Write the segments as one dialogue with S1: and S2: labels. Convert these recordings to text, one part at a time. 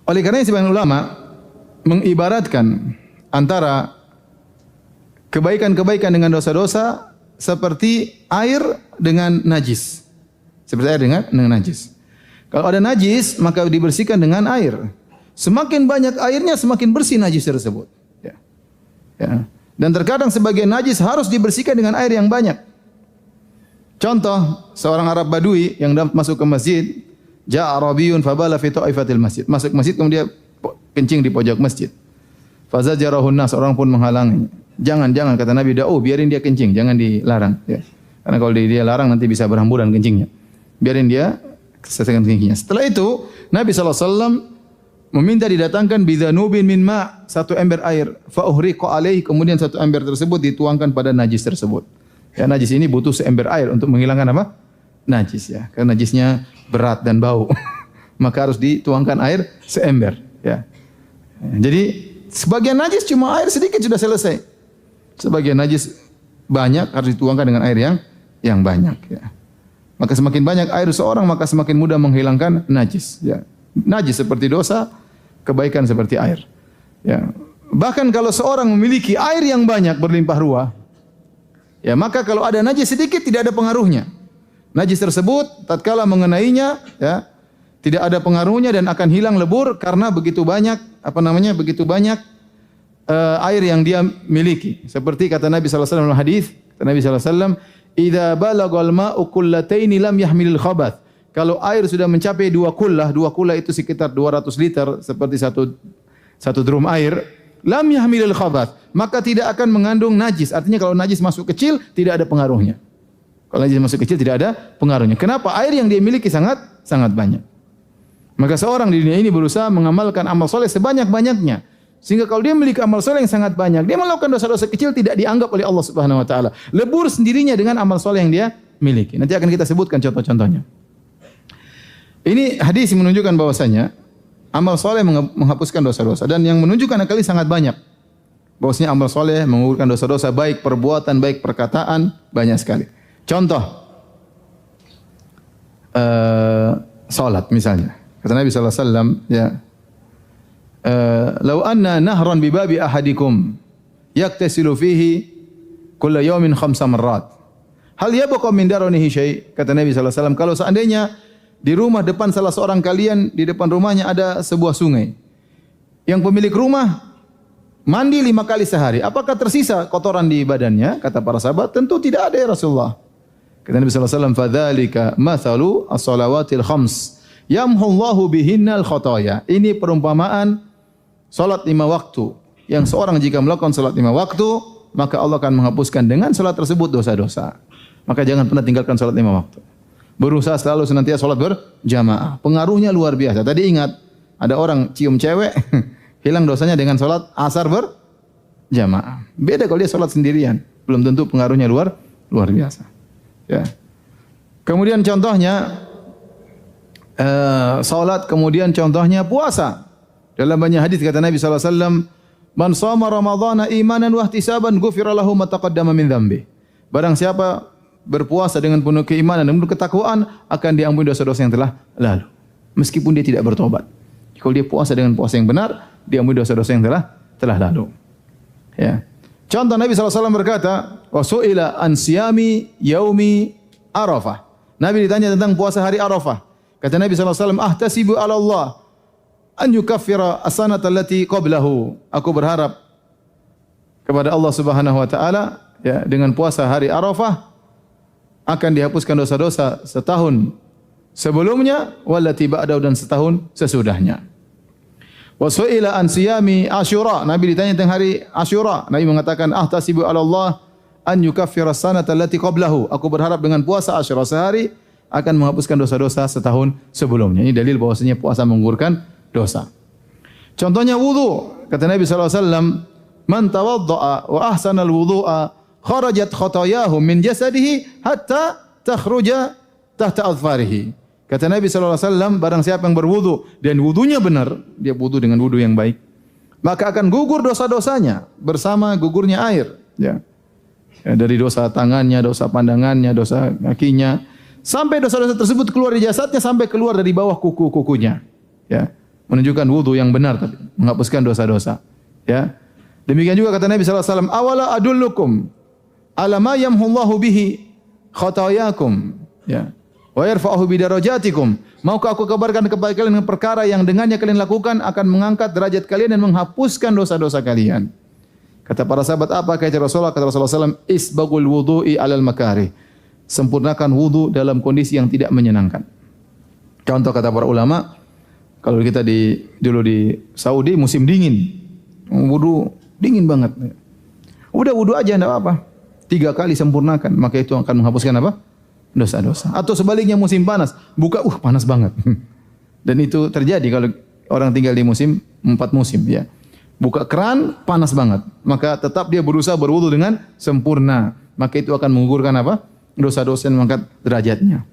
S1: Oleh karena sebagian ulama mengibaratkan antara kebaikan-kebaikan dengan dosa-dosa seperti air dengan najis. Seperti air dengan najis. Kalau ada najis, maka dibersihkan dengan air. Semakin banyak airnya, semakin bersih najis tersebut. Ya. Ya. Dan terkadang sebagian najis harus dibersihkan dengan air yang banyak. Contoh, seorang Arab Badui yang masuk ke masjid, ja'a Arabiyun fabala fi ta'ifatil masjid. Masuk masjid kemudian kencing di pojok masjid. Fazajarahun nas, orang pun menghalangi. Jangan kata Nabi, biarin dia kencing, jangan dilarang. Ya. Karena kalau dia larang nanti bisa berhamburan kencingnya. Biarin dia selesaikan kencingnya. Setelah itu Nabi SAW meminta didatangkan bidhanubin min ma', satu ember air. Fa uhriqa alaihi, kemudian satu ember tersebut dituangkan pada najis tersebut. Ya, najis ini butuh seember air untuk menghilangkan apa? Najis ya. Karena najisnya berat dan bau. Maka harus dituangkan air seember ya. Jadi sebagian najis cuma air sedikit sudah selesai. Sebagian najis banyak harus dituangkan dengan air yang banyak ya. Maka semakin banyak air seorang maka semakin mudah menghilangkan najis ya. Najis seperti dosa, kebaikan seperti air. Ya. Bahkan kalau seorang memiliki air yang banyak berlimpah ruah, ya maka kalau ada najis sedikit tidak ada pengaruhnya. Najis tersebut tatkala mengenainya ya tidak ada pengaruhnya dan akan hilang lebur karena begitu banyak air yang dia miliki. Seperti kata Nabi sallallahu alaihi wasallam dalam hadis, kata Nabi sallallahu alaihi wasallam, "Idza balagal ma'u qullataini lam yahmilil khabath." Kalau air sudah mencapai dua kullah itu sekitar 200 liter seperti satu drum air, lam yahmilil khabath, maka tidak akan mengandung najis. Artinya kalau najis masuk kecil tidak ada pengaruhnya. Kalau najis masuk kecil tidak ada pengaruhnya. Kenapa? Air yang dia miliki sangat banyak. Maka seorang di dunia ini berusaha mengamalkan amal soleh sebanyak-banyaknya. Sehingga kalau dia memiliki amal soleh yang sangat banyak, dia melakukan dosa-dosa kecil tidak dianggap oleh Allah Subhanahu wa taala. Lebur sendirinya dengan amal soleh yang dia miliki. Nanti akan kita sebutkan contoh-contohnya. Ini hadis menunjukkan bahwasanya amal soleh menghapuskan dosa-dosa dan yang menunjukkan kali sangat banyak. Bahwasanya amal soleh menggugurkan dosa-dosa baik perbuatan baik perkataan banyak sekali. Contoh salat misalnya. Kata Nabi sallallahu alaihi wasallam ya, "Law anna nahran bi babi ahadikum yaktasilu fihi kulla yawmin 5 marrat. Hal yabqa min daranihi syai?" Kata Nabi sallallahu alaihi wasallam, kalau seandainya di rumah depan salah seorang kalian, di depan rumahnya ada sebuah sungai. Yang pemilik rumah mandi 5 kali sehari. Apakah tersisa kotoran di badannya? Kata para sahabat, tentu tidak ada ya Rasulullah. Kata Nabi sallallahu alaihi wasallam, "Fadzalika mathalu as-salawatil khams yamhullahu bihinnal khotoya." Ini perumpamaan salat 5 waktu. Yang seorang jika melakukan salat 5 waktu, maka Allah akan menghapuskan dengan salat tersebut dosa-dosa. Maka jangan pernah tinggalkan salat 5 waktu. Berusaha selalu senantiasa salat berjamaah. Pengaruhnya luar biasa. Tadi ingat, ada orang cium cewek, hilang dosanya dengan salat asar berjamaah. Beda kalau dia salat sendirian. Belum tentu pengaruhnya luar biasa. Ya. Kemudian contohnya salat, kemudian contohnya puasa. Dalam banyak hadis kata Nabi sallallahu alaihi wasallam, "Man shoma ramadhana imanan wa ihtisaban ghufira lahu ma taqaddama min dzambi." Barang siapa berpuasa dengan penuh keimanan dan penuh ketakwaan akan diampuni dosa-dosa yang telah lalu, meskipun dia tidak bertobat. Kalau dia puasa dengan puasa yang benar, diampuni dosa-dosa yang telah lalu. Ya. Contoh Nabi sallallahu alaihi wasallam berkata, "Wa su'ila an siyami yaumi Arafah." Nabi ditanya tentang puasa hari Arafah. Kata Nabi sallallahu alaihi wasallam, "Ahtasibu 'ala Allah an yukaffira as-sanata allati qablahu." Aku berharap kepada Allah Subhanahu wa taala ya dengan puasa hari Arafah akan dihapuskan dosa-dosa setahun sebelumnya wallati ba'dahu dan setahun sesudahnya. Wa su'ila an siyami Asyura. Nabi ditanya tentang hari Asyura. Nabi mengatakan, "Ahtasibu 'ala Allah an yukaffira as-sanata allati qablahu." Aku berharap dengan puasa Asyura sehari akan menghapuskan dosa-dosa setahun sebelumnya. Ini dalil bahwasanya puasa menggugurkan dosa. Contohnya wudu. Kata Nabi sallallahu alaihi wasallam, "Man tawaddaa wa ahsana al-wudu'a kharajat khotoyahu min jasadihi hatta takhruja tahta adfarihi." Kata Nabi sallallahu alaihi wasallam, barang siapa yang berwudu dan wudunya benar, dia wudu dengan wudu yang baik, maka akan gugur dosa-dosanya bersama gugurnya air, ya. Ya, dari dosa tangannya, dosa pandangannya, dosa kakinya, sampai dosa-dosa tersebut keluar dari jasadnya sampai keluar dari bawah kuku-kukunya, ya. menunjukkan wudu yang benar tadi, menghapuskan dosa-dosa. Ya. Demikian juga kata Nabi sallallahu alaihi wasallam, "Awala adullukum ala ma yamhullahu bihi khatayakum." Ya. Wa yarfa'uhu bi darajatikum. Maukah aku kabarkan kepada kalian dengan perkara yang dengannya kalian lakukan akan mengangkat derajat kalian dan menghapuskan dosa-dosa kalian. Kata para sahabat, apa kata Rasulullah? Kata Rasulullah SAW, isbagul wudu'i alal makarih. Sempurnakan wudu dalam kondisi yang tidak menyenangkan. Contoh kata para ulama, kalau kita dulu di Saudi musim dingin, wudu dingin banget. Udah wudu aja enggak apa-apa. 3 kali sempurnakan, maka itu akan menghapuskan apa? Dosa-dosa. Atau sebaliknya musim panas, buka panas banget. Dan itu terjadi kalau orang tinggal di musim 4 musim ya. Buka keran panas banget, maka tetap dia berusaha berwudu dengan sempurna. Maka itu akan menggugurkan apa? Dosa-dosa dan mengangkat derajatnya.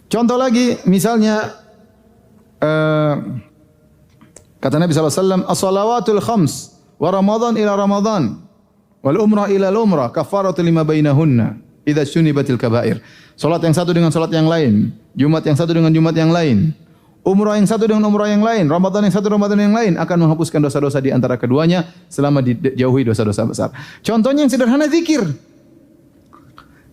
S1: Contoh lagi, misalnya kata Nabi sallallahu alaihi wasallam, "As-salawatul khams wa Ramadan ila Ramadan wal umrah ila al-umrah kafaratu lima bainahunna idza syunibatil kaba'ir." Salat yang satu dengan salat yang lain, Jumat yang satu dengan Jumat yang lain, umrah yang satu dengan umrah yang lain, Ramadan yang satu Ramadan yang lain akan menghapuskan dosa-dosa di antara keduanya selama dijauhi dosa-dosa besar. Contohnya yang sederhana, zikir.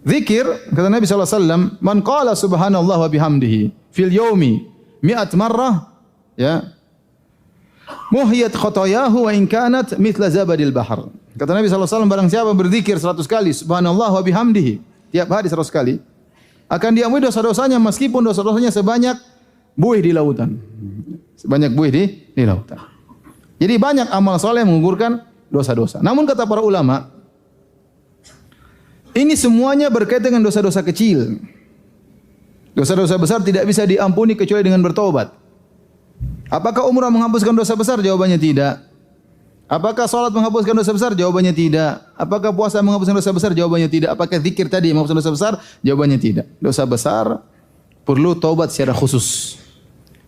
S1: Zikir, kata Nabi sallallahu alaihi wasallam, "Man qala subhanallah wa bihamdihi fil yaumi 100 marrah, ya, muhiyat khatayahu wa in kanat mithla zabadil bahr." Kata Nabi sallallahu alaihi wasallam, barang siapa berzikir 100 kali subhanallah wa bihamdihi, tiap hari 100 kali, akan diampuni dosa-dosanya meskipun dosa-dosanya sebanyak buih di lautan. Sebanyak buih di lautan. Jadi banyak amal soleh yang menggugurkan dosa-dosa. Namun kata para ulama, ini semuanya berkaitan dengan dosa-dosa kecil. Dosa-dosa besar tidak bisa diampuni kecuali dengan bertobat. Apakah umrah menghapuskan dosa besar? Jawabannya tidak. Apakah salat menghapuskan dosa besar? Jawabannya tidak. Apakah puasa menghapuskan dosa besar? Jawabannya tidak. Apakah zikir tadi menghapuskan dosa besar? Jawabannya tidak. Dosa besar perlu taubat secara khusus.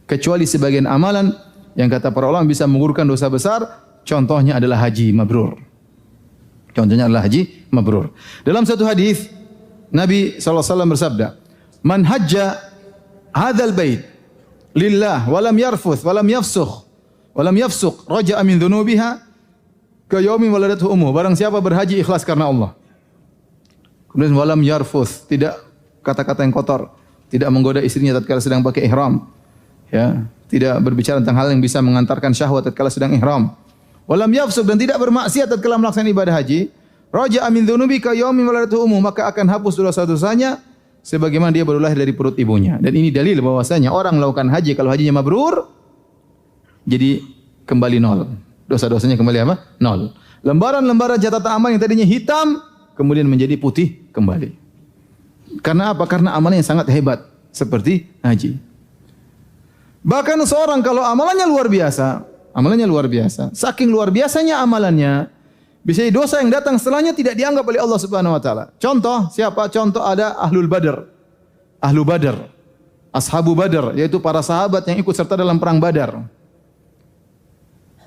S1: Kecuali sebagian amalan yang kata para ulama bisa menggugurkan dosa besar, contohnya adalah haji mabrur. Contohnya adalah haji mabrur. Dalam satu hadis Nabi sallallahu alaihi wasallam bersabda, "Man hajja hadzal bait lillah wa lam yarfuth wa lam yafsukh raja'a min dhunubiha ka yaumin waladathu ummuh." Barang siapa berhaji ikhlas karena Allah. Kemudian walam yarfuth, tidak kata-kata yang kotor, tidak menggoda istrinya tatkala sedang pakai ihram. Ya, tidak berbicara tentang hal yang bisa mengantarkan syahwat tatkala sedang ihram. Walam yafsuk, dan tidak bermaksiat tatkala melaksanakan ibadah haji. Raja'a min dhunubi ka yaumin waladathu ummuh, maka akan hapus dosa-dosanya sebagaimana dia baru lahir dari perut ibunya. Dan ini dalil bahwasanya orang melakukan haji kalau hajinya mabrur jadi kembali nol. Dosa-dosanya kembali apa? Nol. Lembaran-lembaran catatan amal yang tadinya hitam kemudian menjadi putih kembali. Karena apa? Karena amalnya yang sangat hebat seperti haji. Bahkan seorang kalau amalannya luar biasa, saking luar biasanya amalannya, bisa dosa yang datang setelahnya tidak dianggap oleh Allah Subhanahu wa taala. Contoh siapa? Contoh ada Ahlu Badar, Ashabu Badar, yaitu para sahabat yang ikut serta dalam perang Badar.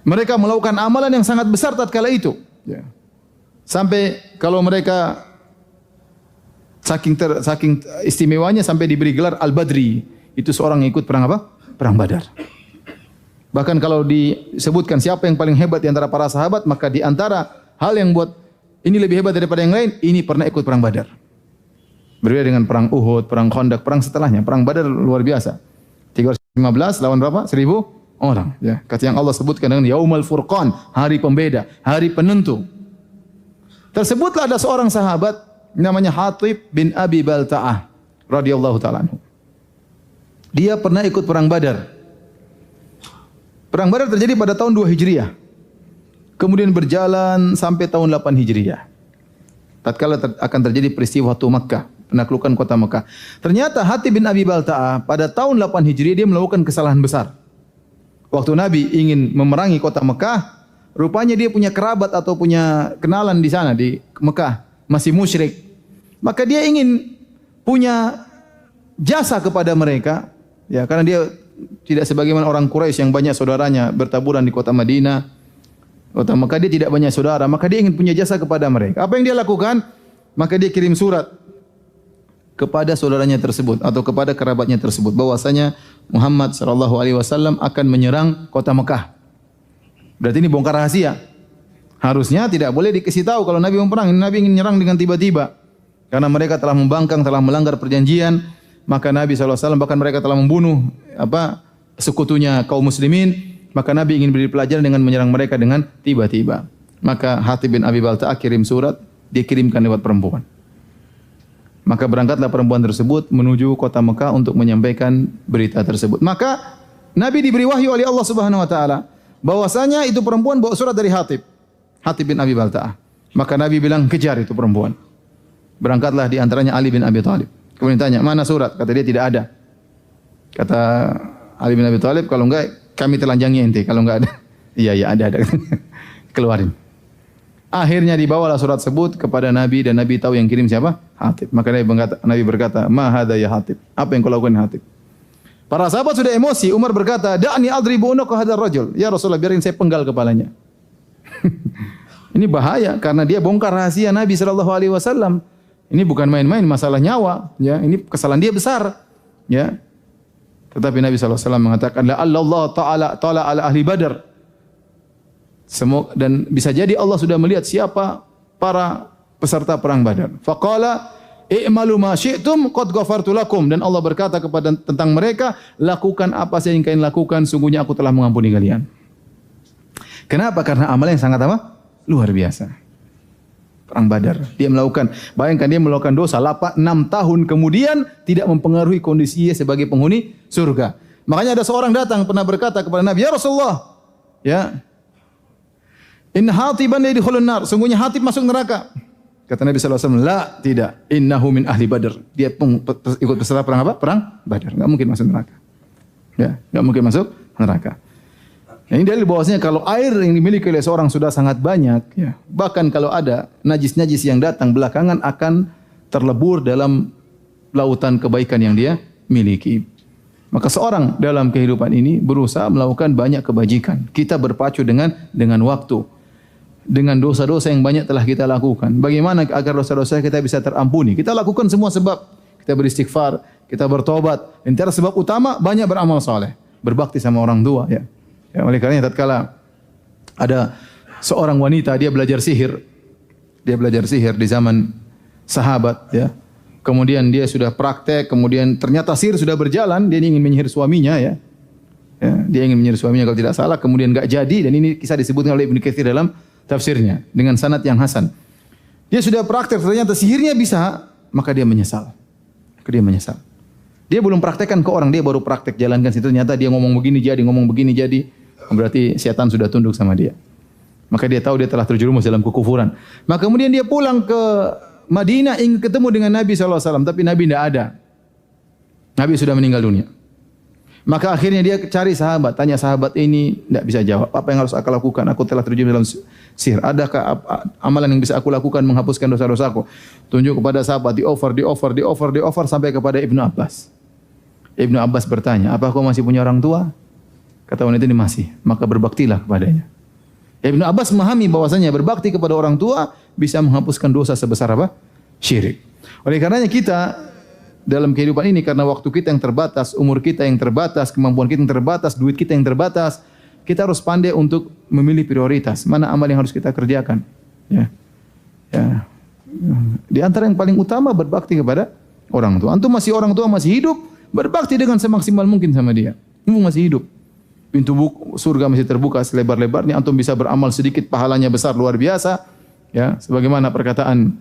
S1: Mereka melakukan amalan yang sangat besar tatkala itu. Ya. Sampai kalau mereka saking istimewanya sampai diberi gelar Al-Badri. Itu seorang yang ikut perang apa? Perang Badar. Bahkan kalau disebutkan siapa yang paling hebat di antara para sahabat, maka di antara hal yang buat ini lebih hebat daripada yang lain, ini pernah ikut perang Badar. Berbeda dengan perang Uhud, perang Khandaq, perang setelahnya. Perang Badar luar biasa. 315 lawan berapa? 1000 orang. Ya. Kata yang Allah sebutkan dengan Yaumul Furqan, hari pembeda, hari penentu. Tersebutlah ada seorang sahabat namanya Hatib bin Abi Balta'ah radhiyallahu ta'ala anhu. Dia pernah ikut perang Badar. Perang Badar terjadi pada tahun 2 Hijriah. Kemudian berjalan sampai tahun 8 Hijriah. Tatkala akan terjadi peristiwa Fathu Makkah, penaklukan kota Makkah. Ternyata Hatib bin Abi Balta'ah pada tahun 8 Hijriah dia melakukan kesalahan besar. Waktu Nabi ingin memerangi kota Makkah, rupanya dia punya kerabat atau punya kenalan di sana di Makkah, masih musyrik. Maka dia ingin punya jasa kepada mereka. Ya, karena dia tidak sebagaimana orang Quraisy yang banyak saudaranya bertaburan di kota Madinah, kota Makkah, dia tidak banyak saudara, maka dia ingin punya jasa kepada mereka. Apa yang dia lakukan? Maka dia kirim surat kepada saudaranya tersebut atau kepada kerabatnya tersebut bahwasanya Muhammad sallallahu alaihi wasallam akan menyerang kota Mekah. Berarti ini bongkar rahasia. Harusnya tidak boleh dikasih tahu kalau Nabi mau perang. Nabi ingin menyerang dengan tiba-tiba. Karena mereka telah membangkang, telah melanggar perjanjian, maka Nabi sallallahu alaihi wasallam bahkan mereka telah membunuh sekutunya kaum muslimin, maka Nabi ingin beri pelajaran dengan menyerang mereka dengan tiba-tiba. Maka Hatib bin Abi Balta'ah kirim surat, dikirimkan lewat perempuan. Maka berangkatlah perempuan tersebut menuju kota Mekah untuk menyampaikan berita tersebut. Maka Nabi diberi wahyu oleh Allah Subhanahu wa taala bahwasanya itu perempuan bawa surat dari Hatib bin Abi Balta'ah. Maka Nabi bilang, kejar itu perempuan. Berangkatlah di antaranya Ali bin Abi Thalib. Kemudian tanya, mana surat? Kata dia, tidak ada. Kata Ali bin Abi Thalib, kalau enggak kami telanjangi ente. Kalau enggak ada, iya ada. Keluarin. Akhirnya dibawalah surat tersebut kepada Nabi dan Nabi tahu yang kirim siapa? Hatib. Maka Nabi berkata, "Ma hadza ya Hatib?" Apa yang kau lakukan Hatib? Para sahabat sudah emosi. Umar berkata, "Da'ni adribu unuqa hadzal rajul." Ya Rasulullah, biarin saya penggal kepalanya. Ini bahaya karena dia bongkar rahasia Nabi sallallahu alaihi wasallam. Ini bukan main-main, masalah nyawa, ya. Ini kesalahan dia besar, ya. Tetapi Nabi sallallahu alaihi wasallam mengatakan, "La Allah ta'ala ala ahli Badar." Dan bisa jadi Allah sudah melihat siapa para peserta perang Badar. Faqala i'malu ma syi'tum qad ghafartu lakum, dan Allah berkata kepada tentang mereka, lakukan apa saja yang kalian lakukan, sungguhnya aku telah mengampuni kalian. Kenapa? Karena amal yang sangat luar biasa. Perang Badar. Dia melakukan, bayangkan dia melakukan dosa 6 tahun kemudian tidak mempengaruhi kondisi dia sebagai penghuni surga. Makanya ada seorang datang pernah berkata kepada Nabi, "Ya Rasulullah, ya, inna Hatiban yadkhulun nar." Sungguhnya Hatib masuk neraka. Kata Nabi sallallahu alaihi wasallam, "La, tidak. Innahu min ahli Badar." Dia ikut peserta perang apa? Perang Badar. Enggak mungkin masuk neraka. Ya, enggak mungkin masuk neraka. Nah, ini dalil bahwasanya kalau air yang dimiliki oleh seorang sudah sangat banyak, ya, bahkan kalau ada najis-najis yang datang belakangan akan terlebur dalam lautan kebaikan yang dia miliki. Maka seorang dalam kehidupan ini berusaha melakukan banyak kebajikan. Kita berpacu dengan waktu. Dengan dosa-dosa yang banyak telah kita lakukan. Bagaimana agar dosa-dosa kita bisa terampuni? Kita lakukan semua sebab. Kita beristighfar, kita bertobat. Antara sebab utama banyak beramal saleh, berbakti sama orang tua, ya. Ya, oleh karenanya tatkala ada seorang wanita dia belajar sihir. Dia belajar sihir di zaman sahabat, ya. Kemudian dia sudah praktek, kemudian ternyata sihir sudah berjalan, dia ingin menyihir suaminya, ya. Ya, dia ingin menyihir suaminya kalau tidak salah, kemudian enggak jadi, dan ini kisah disebutkan oleh Ibnu Katsir dalam tafsirnya dengan sanad yang hasan. Dia sudah praktek, ternyata sihirnya bisa, maka dia menyesal. Dia belum praktekkan ke orang, dia baru praktek jalankan situ, ternyata dia ngomong begini jadi, berarti setan sudah tunduk sama dia. Maka dia tahu dia telah terjerumus dalam kekufuran. Maka kemudian dia pulang ke Madinah ingin ketemu dengan Nabi SAW, tapi Nabi tidak ada. Nabi sudah meninggal dunia. Maka akhirnya dia cari sahabat, tanya sahabat ini, tidak bisa jawab. Apa yang harus aku lakukan? Aku telah terjerumus dalam sihir. Adakah amalan yang bisa aku lakukan menghapuskan dosa-dosaku? Tunjuk kepada sahabat, di offer sampai kepada Ibnu Abbas. Ibnu Abbas bertanya, apa kau masih punya orang tua? Kata wanita ini masih. Maka berbaktilah kepadanya. Ibnu Abbas memahami bahwasanya berbakti kepada orang tua bisa menghapuskan dosa sebesar apa? Syirik. Oleh karenanya kita dalam kehidupan ini, karena waktu kita yang terbatas, umur kita yang terbatas, kemampuan kita yang terbatas, duit kita yang terbatas, kita harus pandai untuk memilih prioritas. Mana amal yang harus kita kerjakan. Ya. Di antara yang paling utama berbakti kepada orang tua. Antum orang tua masih hidup, berbakti dengan semaksimal mungkin sama dia. Antum masih hidup. Pintu surga masih terbuka selebar-lebarnya, antum bisa beramal sedikit, pahalanya besar luar biasa. Ya, sebagaimana perkataan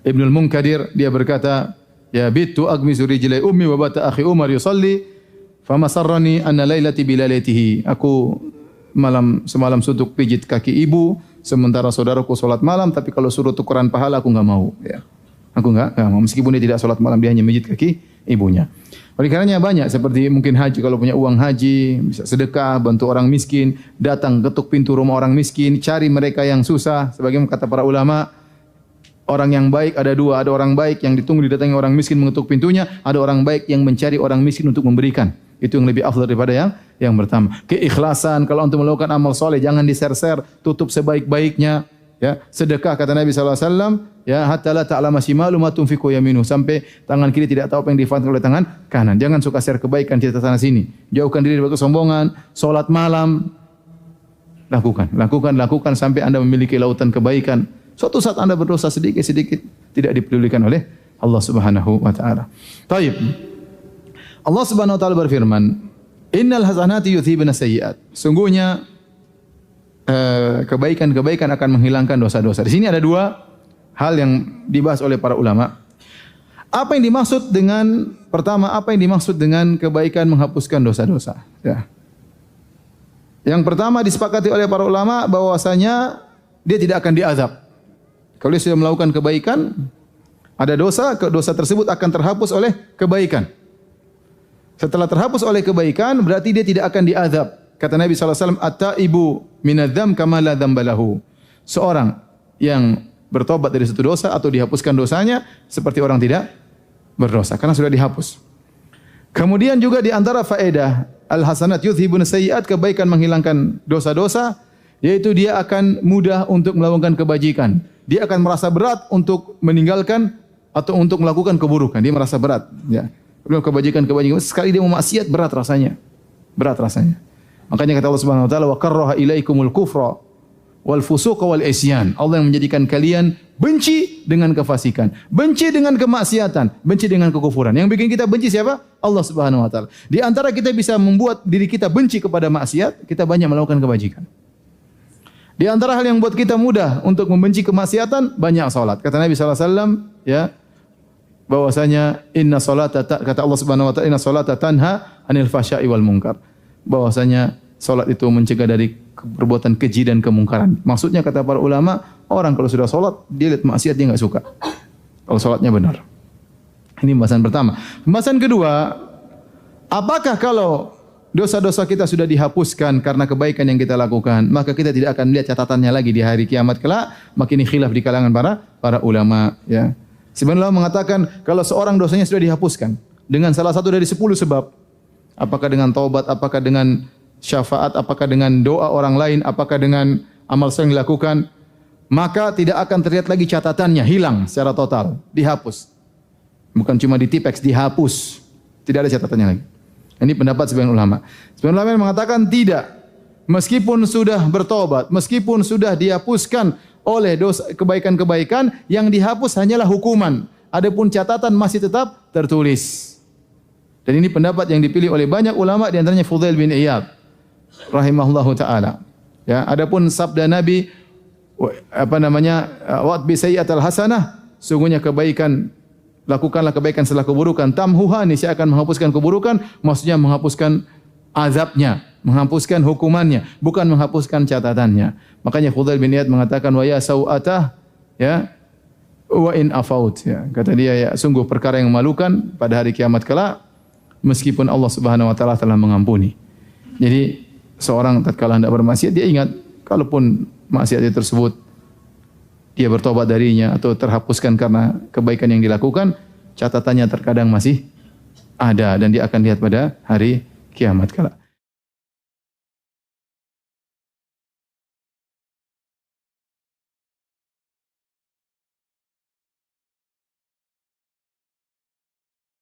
S1: Ibnul Munkadir, dia berkata, "Ya bitu agmizu rijlai ummi wa bata akhi Umar yusalli, famasarrani anna lailati bilailatihi." Aku semalam suntuk pijit kaki ibu, sementara saudaraku salat malam, tapi kalau suruh tukeran pahala aku enggak mau, ya. Aku enggak mau, meskipun dia tidak salat malam, dia hanya pijit kaki ibunya. Oleh karenanya banyak, seperti mungkin haji, kalau punya uang haji, bisa sedekah, bantu orang miskin, datang ketuk pintu rumah orang miskin, cari mereka yang susah. Sebagaimana kata para ulama, orang yang baik ada dua, ada orang baik yang ditunggu didatangi orang miskin mengetuk pintunya, ada orang baik yang mencari orang miskin untuk memberikan. Itu yang lebih afdal daripada yang pertama. Keikhlasan, kalau untuk melakukan amal soleh jangan diser-ser, tutup sebaik-baiknya. Ya, sedekah kata Nabi sallallahu alaihi wasallam, ya hatta la ta'lama shimalu ma tunfiqu yaminu, sampai tangan kiri tidak tahu apa yang diinfakkan oleh tangan kanan. Jangan suka share kebaikan cerita sana sini. Jauhkan diri dari kesombongan, salat malam. Lakukan sampai Anda memiliki lautan kebaikan. Suatu saat Anda berdosa sedikit-sedikit tidak dipedulikan oleh Allah Subhanahu wa taala. Baik. Allah Subhanahu wa taala berfirman, "Innal hasanati yudhibna sayyi'at." Sungguhnya kebaikan-kebaikan akan menghilangkan dosa-dosa. Di sini ada dua hal yang dibahas oleh para ulama. Apa yang dimaksud dengan pertama, apa yang dimaksud dengan kebaikan menghapuskan dosa-dosa? Ya. Yang pertama disepakati oleh para ulama bahwasanya dia tidak akan diazab. Kalau dia sudah melakukan kebaikan, ada dosa, dosa tersebut akan terhapus oleh kebaikan. Setelah terhapus oleh kebaikan, berarti dia tidak akan diazab. Kata Nabi SAW, "At-taibu minadzam kama la dzambalahu." Seorang yang bertobat dari satu dosa atau dihapuskan dosanya seperti orang tidak berdosa karena sudah dihapus. Kemudian juga di antara faedah al-hasanat yudhibun sayyi'at, kebaikan menghilangkan dosa-dosa, yaitu dia akan mudah untuk melakukan kebajikan. Dia akan merasa berat untuk meninggalkan atau untuk melakukan keburukan. Dia merasa berat, ya. Kebajikan sekali dia mau maksiat berat rasanya. Berat rasanya. Makanya kata Allah Subhanahu wa taala, "Wa karraha ilaikumul kufra wal fusuqa wal isyan." Allah yang menjadikan kalian benci dengan kefasikan, benci dengan kemaksiatan, benci dengan kekufuran. Yang bikin kita benci siapa? Allah Subhanahu wa taala. Di antara kita bisa membuat diri kita benci kepada maksiat, kita banyak melakukan kebajikan. Di antara hal yang buat kita mudah untuk membenci kemaksiatan, banyak salat. Kata Nabi sallallahu alaihi wasallam, ya, bahwasanya inna salata, kata Allah Subhanahu wa taala, inna salata tanha 'anil fahsya'i wal munkar. Bahwasanya salat itu mencegah dari perbuatan keji dan kemungkaran. Maksudnya kata para ulama, orang kalau sudah salat dia lihat maksiat dia enggak suka. Kalau salatnya benar. Ini pembahasan pertama. Pembahasan kedua, apakah kalau dosa-dosa kita sudah dihapuskan karena kebaikan yang kita lakukan, maka kita tidak akan melihat catatannya lagi di hari kiamat kelak? Makin khilaf di kalangan para ulama, ya. Sebenarnya mengatakan kalau seorang dosanya sudah dihapuskan dengan salah satu dari 10 sebab, apakah dengan taubat, apakah dengan syafaat, apakah dengan doa orang lain, apakah dengan amal soleh yang dilakukan, maka tidak akan terlihat lagi catatannya, hilang secara total, dihapus. Bukan cuma ditipex, dihapus. Tidak ada catatannya lagi. Ini pendapat sebagian ulama. Sebagian ulama yang mengatakan tidak. Meskipun sudah bertobat, meskipun sudah dihapuskan oleh dosa kebaikan-kebaikan, yang dihapus hanyalah hukuman. Adapun catatan masih tetap tertulis. Dan ini pendapat yang dipilih oleh banyak ulama, di antaranya Fudail bin Iyad rahimahullahu taala. Ya, adapun sabda Nabi wa'at bi sayyi'atil hasanah, sungguhnya kebaikan, lakukanlah kebaikan setelah keburukan, tamhuha, niscaya akan menghapuskan keburukan, maksudnya menghapuskan azabnya, menghapuskan hukumannya, bukan menghapuskan catatannya. Makanya Fudail bin Iyad mengatakan wa ya sau'atah, ya, wa in afaut, ya. Kata dia, ya, sungguh perkara yang memalukan pada hari kiamat kelak, meskipun Allah Subhanahu wa taala telah mengampuni. Jadi seorang tatkala hendak bermaksiat, dia ingat kalaupun maksiat itu tersebut dia bertobat darinya atau terhapuskan karena kebaikan yang dilakukan, catatannya terkadang masih ada dan dia akan lihat pada hari kiamat kelak.